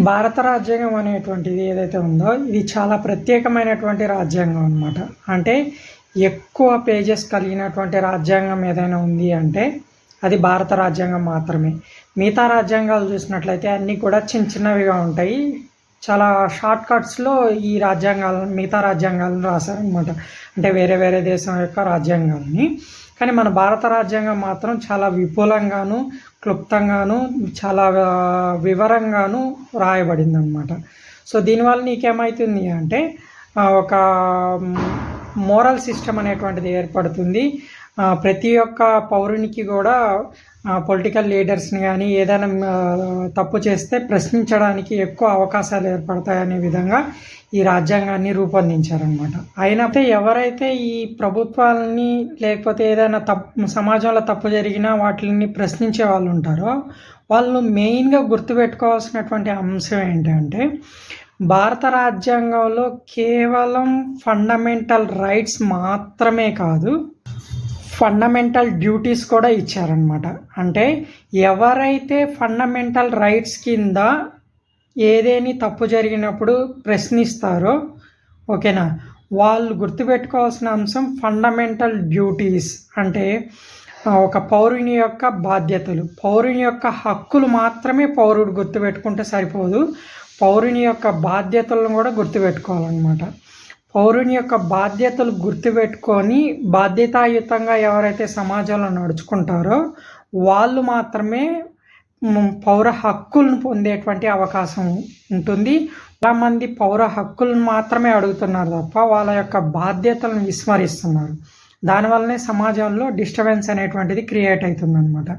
భారత రాజ్యాంగం అనేటువంటిది ఏదైతే ఉందో ఇది చాలా ప్రత్యేకమైనటువంటి రాజ్యాంగం అనమాట. అంటే ఎక్కువ పేజెస్ కలిగినటువంటి రాజ్యాంగం ఏదైనా ఉంది అంటే అది భారత రాజ్యాంగం మాత్రమే. మిగతా రాజ్యాంగాలు చూసినట్లయితే అన్నీ కూడా చిన్న చిన్నవిగా ఉంటాయి. చాలా షార్ట్ కట్స్లో ఈ మిగతా రాజ్యాంగాలను రాశారనమాట. అంటే వేరే వేరే దేశం యొక్క రాజ్యాంగాల్ని. కానీ మన భారత రాజ్యాంగం మాత్రం చాలా విపులంగాను, క్లుప్తంగాను, చాలా వివరంగాను రాయబడింది అనమాట. సో దీనివల్ల నీకేమవుతుంది అంటే ఒక మోరల్ సిస్టమ్ అనేటువంటిది ఏర్పడుతుంది. ప్రతి ఒక్క పౌరునికి కూడా పొలిటికల్ లీడర్స్ని కానీ ఏదైనా తప్పు చేస్తే ప్రశ్నించడానికి ఎక్కువ అవకాశాలు ఏర్పడతాయనే విధంగా ఈ రాజ్యాంగాన్ని రూపొందించారనమాట. అయినప్పుడు ఎవరైతే ఈ ప్రభుత్వాలని లేకపోతే ఏదైనా సమాజంలో తప్పు జరిగినా వాటిని ప్రశ్నించే వాళ్ళు ఉంటారో వాళ్ళు మెయిన్గా గుర్తుపెట్టుకోవాల్సినటువంటి అంశం ఏంటంటే భారత రాజ్యాంగంలో కేవలం ఫండమెంటల్ రైట్స్ మాత్రమే కాదు, ఫండమెంటల్ డ్యూటీస్ కూడా ఇచ్చారనమాట. అంటే ఎవరైతే ఫండమెంటల్ రైట్స్ కింద ఏదేని తప్పు జరిగినప్పుడు ప్రశ్నిస్తారో ఓకేనా, వాళ్ళు గుర్తుపెట్టుకోవాల్సిన అంశం ఫండమెంటల్ డ్యూటీస్. అంటే ఒక పౌరుని యొక్క బాధ్యతలు, పౌరుని యొక్క హక్కులు మాత్రమే పౌరుడు గుర్తుపెట్టుకుంటే సరిపోదు, పౌరుని యొక్క బాధ్యతలను కూడా గుర్తుపెట్టుకోవాలన్నమాట. పౌరుని యొక్క బాధ్యతలు గుర్తుపెట్టుకొని బాధ్యతాయుతంగా ఎవరైతే సమాజంలో నడుచుకుంటారో వాళ్ళు మాత్రమే పౌర హక్కులను పొందేటువంటి అవకాశం ఉంటుంది. చాలామంది పౌర హక్కులను మాత్రమే అడుగుతున్నారు తప్ప వాళ్ళ యొక్క బాధ్యతలను విస్మరిస్తున్నారు. దానివల్లనే సమాజంలో డిస్టర్బెన్స్ అనేటువంటిది క్రియేట్ అవుతుంది అనమాట.